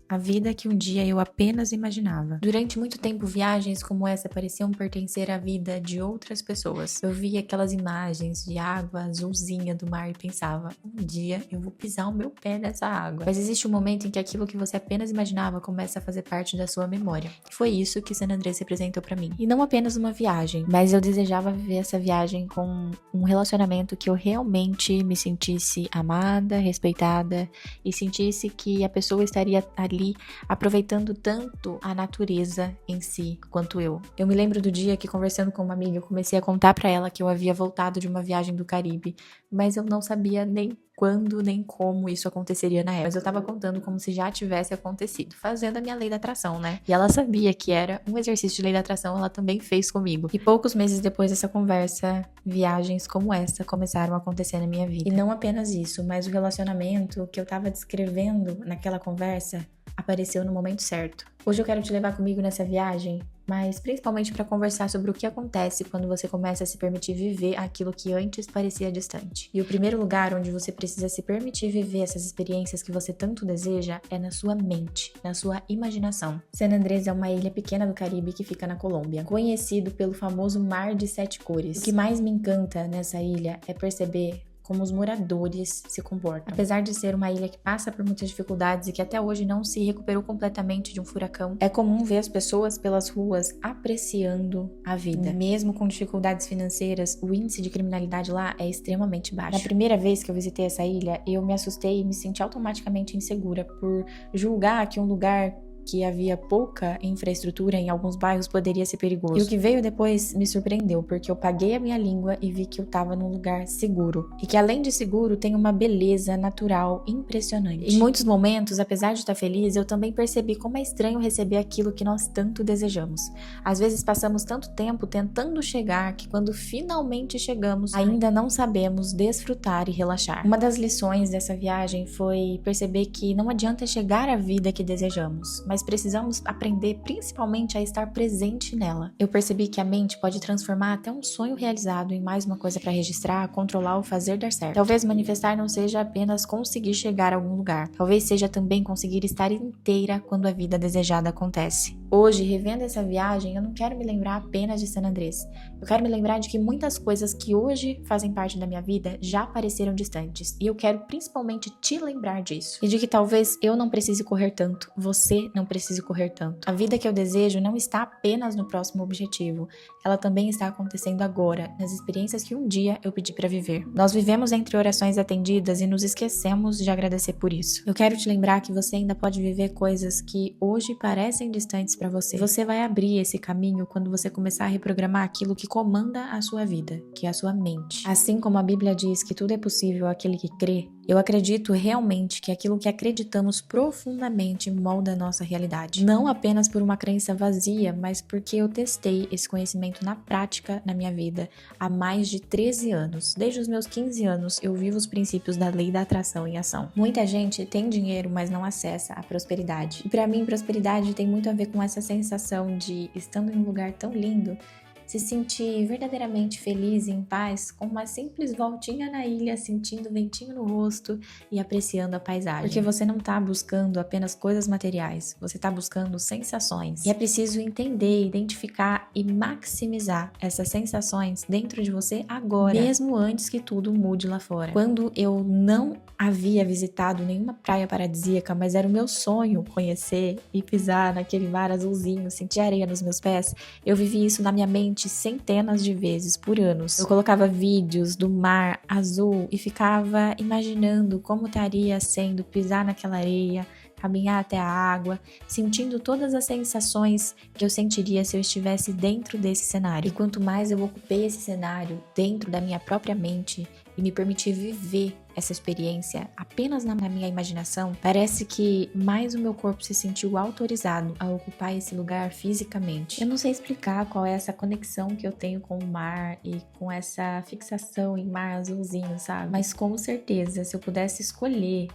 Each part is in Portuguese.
a vida que um dia eu apenas imaginava. Durante muito tempo, viagens como essa pareciam pertencer à vida de outras pessoas. Eu via aquelas imagens de água azulzinha do mar e pensava, um dia eu vou pisar o meu pé nessa água. Mas existe um momento em que aquilo que você apenas imaginava começa a fazer parte da sua memória. Foi isso que San Andrés representou pra mim. E não apenas uma viagem, mas eu desejava viver essa viagem com um relacionamento que eu realmente me sentisse amada, respeitada e sentisse que a pessoa estaria ali aproveitando tanto a natureza em si quanto eu. Eu me lembro do dia que, conversando com uma amiga, eu comecei a contar pra ela que eu havia voltado de uma viagem do Caribe, mas eu não sabia nem quando nem como isso aconteceria na época. Mas eu tava contando como se já tivesse acontecido, fazendo a minha lei da atração, né? E ela sabia que era um exercício de lei da atração, ela também fez comigo. E poucos meses depois dessa conversa, viagens como essa começaram a acontecer na minha vida. E não apenas isso, mas o relacionamento que eu tava descrevendo naquela conversa apareceu no momento certo. Hoje eu quero te levar comigo nessa viagem, mas principalmente para conversar sobre o que acontece quando você começa a se permitir viver aquilo que antes parecia distante. E o primeiro lugar onde você precisa se permitir viver essas experiências que você tanto deseja é na sua mente, na sua imaginação. San Andrés é uma ilha pequena do Caribe que fica na Colômbia, conhecido pelo famoso Mar de Sete Cores. O que mais me encanta nessa ilha é perceber como os moradores se comportam. Apesar de ser uma ilha que passa por muitas dificuldades e que até hoje não se recuperou completamente de um furacão, é comum ver as pessoas pelas ruas apreciando a vida. Mesmo com dificuldades financeiras, o índice de criminalidade lá é extremamente baixo. Na primeira vez que eu visitei essa ilha, eu me assustei e me senti automaticamente insegura por julgar que um lugar que havia pouca infraestrutura em alguns bairros poderia ser perigoso. E o que veio depois me surpreendeu, porque eu paguei a minha língua e vi que eu tava num lugar seguro. E que além de seguro, tem uma beleza natural impressionante. Em muitos momentos, apesar de estar feliz, eu também percebi como é estranho receber aquilo que nós tanto desejamos. Às vezes passamos tanto tempo tentando chegar que quando finalmente chegamos, ainda não sabemos desfrutar e relaxar. Uma das lições dessa viagem foi perceber que não adianta chegar à vida que desejamos, mas precisamos aprender principalmente a estar presente nela. Eu percebi que a mente pode transformar até um sonho realizado em mais uma coisa para registrar, controlar ou fazer dar certo. Talvez manifestar não seja apenas conseguir chegar a algum lugar. Talvez seja também conseguir estar inteira quando a vida desejada acontece. Hoje, revendo essa viagem, eu não quero me lembrar apenas de San Andrés. Eu quero me lembrar de que muitas coisas que hoje fazem parte da minha vida já pareceram distantes. E eu quero principalmente te lembrar disso. E de que talvez eu não precise correr tanto, você não precise correr tanto. A vida que eu desejo não está apenas no próximo objetivo. Ela também está acontecendo agora, nas experiências que um dia eu pedi para viver. Nós vivemos entre orações atendidas e nos esquecemos de agradecer por isso. Eu quero te lembrar que você ainda pode viver coisas que hoje parecem distantes para você. Você vai abrir esse caminho quando você começar a reprogramar aquilo que comanda a sua vida, que é a sua mente. Assim como a Bíblia diz que tudo é possível àquele que crê, eu acredito realmente que aquilo que acreditamos profundamente molda a nossa realidade. Não apenas por uma crença vazia, mas porque eu testei esse conhecimento na prática na minha vida há mais de 13 anos. Desde os meus 15 anos, eu vivo os princípios da lei da atração em ação. Muita gente tem dinheiro, mas não acessa a prosperidade. E para mim, prosperidade tem muito a ver com essa sensação de, estando em um lugar tão lindo, se sentir verdadeiramente feliz e em paz com uma simples voltinha na ilha, sentindo ventinho no rosto e apreciando a paisagem. Porque você não tá buscando apenas coisas materiais, você tá buscando sensações. E é preciso entender, identificar e maximizar essas sensações dentro de você agora, mesmo antes que tudo mude lá fora. Quando eu não havia visitado nenhuma praia paradisíaca, mas era o meu sonho conhecer e pisar naquele mar azulzinho, sentir areia nos meus pés, eu vivi isso na minha mente centenas de vezes por anos. Eu colocava vídeos do mar azul e ficava imaginando como estaria sendo pisar naquela areia, caminhar até a água, sentindo todas as sensações que eu sentiria se eu estivesse dentro desse cenário. E quanto mais eu ocupei esse cenário dentro da minha própria mente e me permitir viver essa experiência apenas na minha imaginação, parece que mais o meu corpo se sentiu autorizado a ocupar esse lugar fisicamente. Eu não sei explicar qual é essa conexão que eu tenho com o mar e com essa fixação em mar azulzinho, sabe? Mas com certeza, se eu pudesse escolher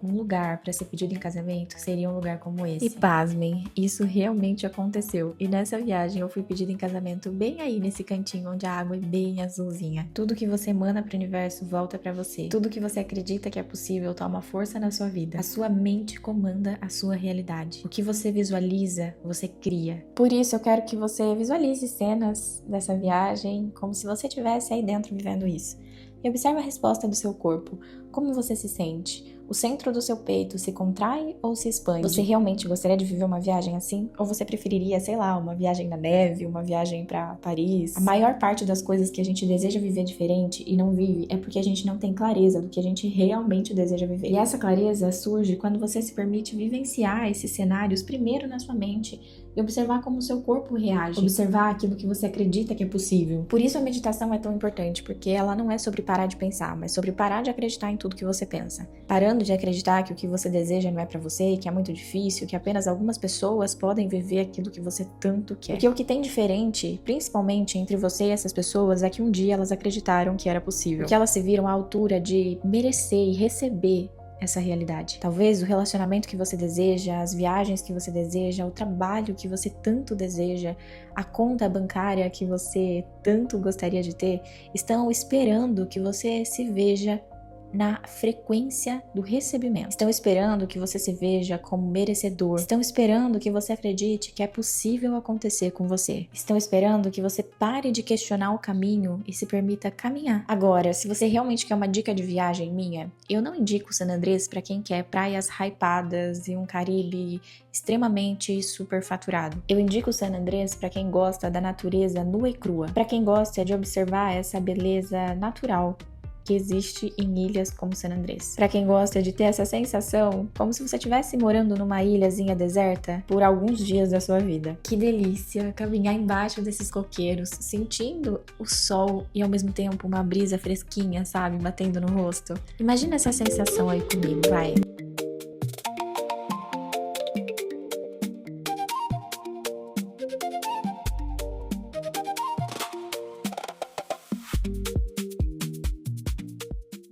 um lugar para ser pedido em casamento, seria um lugar como esse. E pasmem, isso realmente aconteceu. E nessa viagem eu fui pedida em casamento bem aí nesse cantinho onde a água é bem azulzinha. Tudo que você emana pro universo volta para você. Tudo que você acredita que é possível toma força na sua vida. A sua mente comanda a sua realidade. O que você visualiza, você cria. Por isso eu quero que você visualize cenas dessa viagem como se você estivesse aí dentro vivendo isso. E observe a resposta do seu corpo. Como você se sente? O centro do seu peito se contrai ou se expande? Você realmente gostaria de viver uma viagem assim? Ou você preferiria, sei lá, uma viagem na neve, uma viagem pra Paris? A maior parte das coisas que a gente deseja viver diferente e não vive é porque a gente não tem clareza do que a gente realmente deseja viver. E essa clareza surge quando você se permite vivenciar esses cenários primeiro na sua mente e observar como o seu corpo reage, observar aquilo que você acredita que é possível. Por isso a meditação é tão importante, porque ela não é sobre parar de pensar, mas sobre parar de acreditar em tudo que você pensa. Parando de acreditar que o que você deseja não é pra você, que é muito difícil, que apenas algumas pessoas podem viver aquilo que você tanto quer. Porque o que tem diferente, principalmente entre você e essas pessoas, é que um dia elas acreditaram que era possível, que elas se viram à altura de merecer e receber essa realidade. Talvez o relacionamento que você deseja, as viagens que você deseja, o trabalho que você tanto deseja, a conta bancária que você tanto gostaria de ter, estão esperando que você se veja na frequência do recebimento. Estão esperando que você se veja como merecedor. Estão esperando que você acredite que é possível acontecer com você. Estão esperando que você pare de questionar o caminho e se permita caminhar. Agora, se você realmente quer uma dica de viagem minha, eu não indico San Andrés para quem quer praias hypadas e um Caribe extremamente superfaturado. Eu indico San Andrés para quem gosta da natureza nua e crua, para quem gosta de observar essa beleza natural que existe em ilhas como San Andrés. Para quem gosta de ter essa sensação, como se você estivesse morando numa ilhazinha deserta por alguns dias da sua vida. Que delícia caminhar embaixo desses coqueiros, sentindo o sol e ao mesmo tempo uma brisa fresquinha, sabe, batendo no rosto. Imagina essa sensação aí comigo, vai.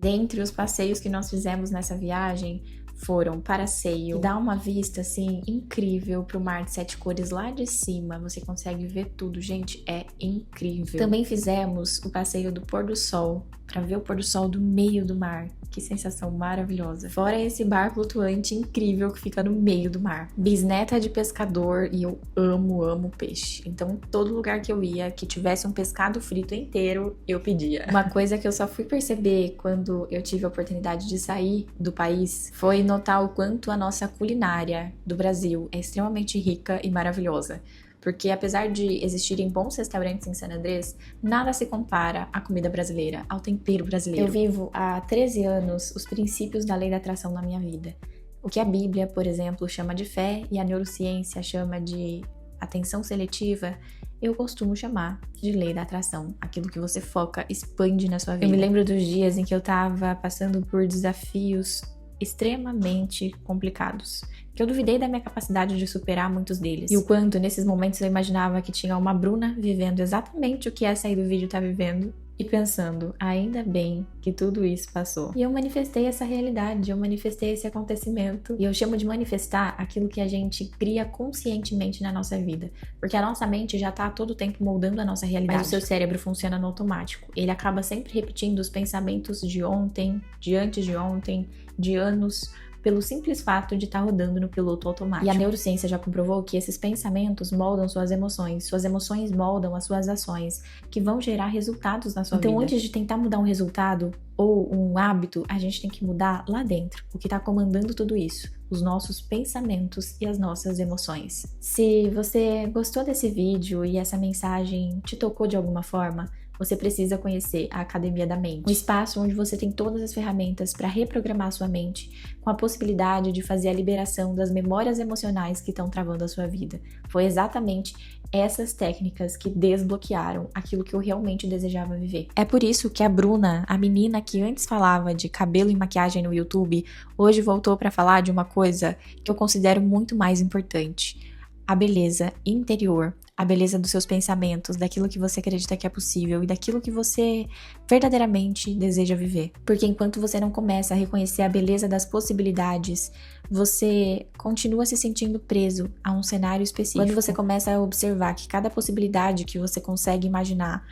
Dentre os passeios que nós fizemos nessa viagem foram paraceio, que dá uma vista assim incrível pro mar de 7 cores lá de cima, você consegue ver tudo, gente, é incrível. Também fizemos o passeio do pôr do sol, para ver o pôr do sol do meio do mar. Que sensação maravilhosa. Fora esse bar flutuante incrível que fica no meio do mar. Bisneta de pescador e eu amo peixe. Então, todo lugar que eu ia, que tivesse um pescado frito inteiro, eu pedia. Uma coisa que eu só fui perceber quando eu tive a oportunidade de sair do país foi notar o quanto a nossa culinária do Brasil é extremamente rica e maravilhosa. Porque apesar de existirem bons restaurantes em San Andrés, nada se compara à comida brasileira, ao tempero brasileiro. Eu vivo há 13 anos os princípios da lei da atração na minha vida. O que a Bíblia, por exemplo, chama de fé e a neurociência chama de atenção seletiva, eu costumo chamar de lei da atração. Aquilo que você foca, expande na sua vida. Eu me lembro dos dias em que eu tava passando por desafios extremamente complicados, que eu duvidei da minha capacidade de superar muitos deles. E o quanto, nesses momentos, eu imaginava que tinha uma Bruna vivendo exatamente o que essa aí do vídeo tá vivendo e pensando, ainda bem que tudo isso passou. E eu manifestei essa realidade, eu manifestei esse acontecimento. E eu chamo de manifestar aquilo que a gente cria conscientemente na nossa vida. Porque a nossa mente já tá a todo tempo moldando a nossa realidade. Mas o seu cérebro funciona no automático. Ele acaba sempre repetindo os pensamentos de ontem, de antes de ontem, de anos, pelo simples fato de estar rodando no piloto automático. E a neurociência já comprovou que esses pensamentos moldam suas emoções moldam as suas ações, que vão gerar resultados na sua vida. Então, antes de tentar mudar um resultado ou um hábito, a gente tem que mudar lá dentro, o que está comandando tudo isso, os nossos pensamentos e as nossas emoções. Se você gostou desse vídeo e essa mensagem te tocou de alguma forma, você precisa conhecer a Academia da Mente, um espaço onde você tem todas as ferramentas para reprogramar a sua mente, com a possibilidade de fazer a liberação das memórias emocionais que estão travando a sua vida. Foi exatamente essas técnicas que desbloquearam aquilo que eu realmente desejava viver. É por isso que a Bruna, a menina que antes falava de cabelo e maquiagem no YouTube, hoje voltou para falar de uma coisa que eu considero muito mais importante: a beleza interior, a beleza dos seus pensamentos, daquilo que você acredita que é possível e daquilo que você verdadeiramente deseja viver. Porque enquanto você não começa a reconhecer a beleza das possibilidades, você continua se sentindo preso a um cenário específico. Quando você começa a observar que cada possibilidade que você consegue imaginar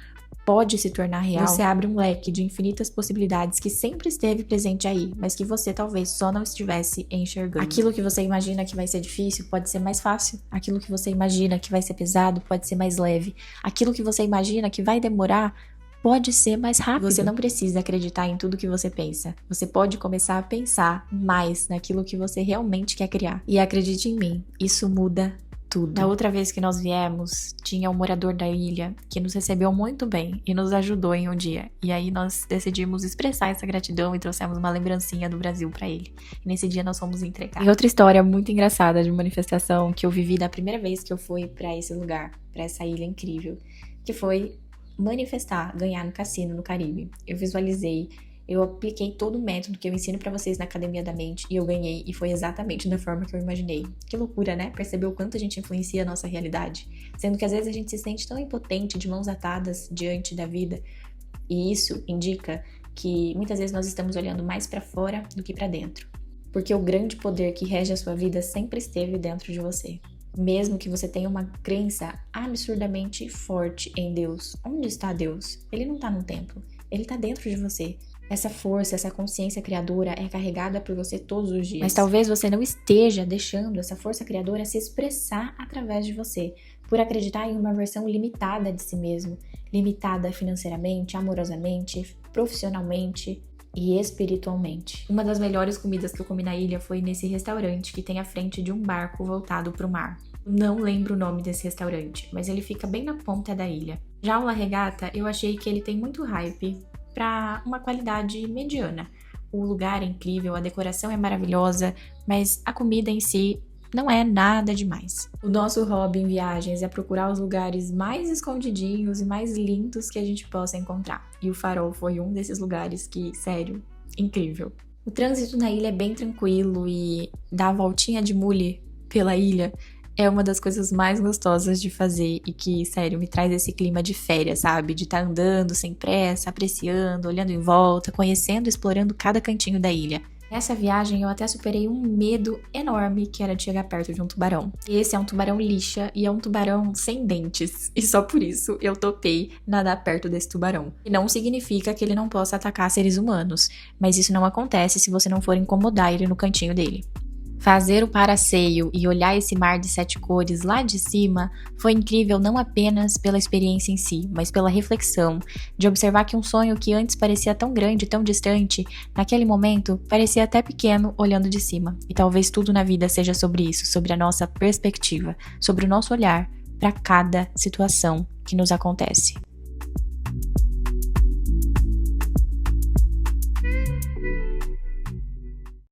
pode se tornar real, você abre um leque de infinitas possibilidades que sempre esteve presente aí, mas que você talvez só não estivesse enxergando. Aquilo que você imagina que vai ser difícil pode ser mais fácil. Aquilo que você imagina que vai ser pesado pode ser mais leve. Aquilo que você imagina que vai demorar pode ser mais rápido. Você não precisa acreditar em tudo que você pensa. Você pode começar a pensar mais naquilo que você realmente quer criar. E acredite em mim, isso muda tudo. Da outra vez que nós viemos, tinha um morador da ilha que nos recebeu muito bem e nos ajudou em um dia. E aí nós decidimos expressar essa gratidão e trouxemos uma lembrancinha do Brasil pra ele. E nesse dia nós fomos entregar. E outra história muito engraçada de manifestação que eu vivi da primeira vez que eu fui pra esse lugar, pra essa ilha incrível, que foi manifestar, ganhar no cassino no Caribe. Eu visualizei, eu apliquei todo o método que eu ensino pra vocês na Academia da Mente e eu ganhei, e foi exatamente da forma que eu imaginei. Que loucura, né? Perceber o quanto a gente influencia a nossa realidade. Sendo que às vezes a gente se sente tão impotente, de mãos atadas diante da vida. E isso indica que muitas vezes nós estamos olhando mais pra fora do que pra dentro. Porque o grande poder que rege a sua vida sempre esteve dentro de você. Mesmo que você tenha uma crença absurdamente forte em Deus. Onde está Deus? Ele não está no templo. Ele está dentro de você. Essa força, essa consciência criadora é carregada por você todos os dias. Mas talvez você não esteja deixando essa força criadora se expressar através de você, por acreditar em uma versão limitada de si mesmo, limitada financeiramente, amorosamente, profissionalmente e espiritualmente. Uma das melhores comidas que eu comi na ilha foi nesse restaurante que tem à frente de um barco voltado para o mar. Não lembro o nome desse restaurante, mas ele fica bem na ponta da ilha. Já o La Regata, eu achei que ele tem muito hype para uma qualidade mediana. O lugar é incrível, a decoração é maravilhosa, mas a comida em si não é nada demais. O nosso hobby em viagens é procurar os lugares mais escondidinhos e mais lindos que a gente possa encontrar. E o Farol foi um desses lugares que, sério, incrível. O trânsito na ilha é bem tranquilo e dar a voltinha de mule pela ilha é uma das coisas mais gostosas de fazer e que, sério, me traz esse clima de férias, sabe? De estar andando sem pressa, apreciando, olhando em volta, conhecendo, explorando cada cantinho da ilha. Nessa viagem eu até superei um medo enorme que era de chegar perto de um tubarão. Esse é um tubarão lixa e é um tubarão sem dentes. E só por isso eu topei nadar perto desse tubarão. E não significa que ele não possa atacar seres humanos, mas isso não acontece se você não for incomodar ele no cantinho dele. Fazer o paraceio e olhar esse mar de 7 cores lá de cima foi incrível não apenas pela experiência em si, mas pela reflexão, de observar que um sonho que antes parecia tão grande, tão distante, naquele momento parecia até pequeno olhando de cima. E talvez tudo na vida seja sobre isso, sobre a nossa perspectiva, sobre o nosso olhar para cada situação que nos acontece.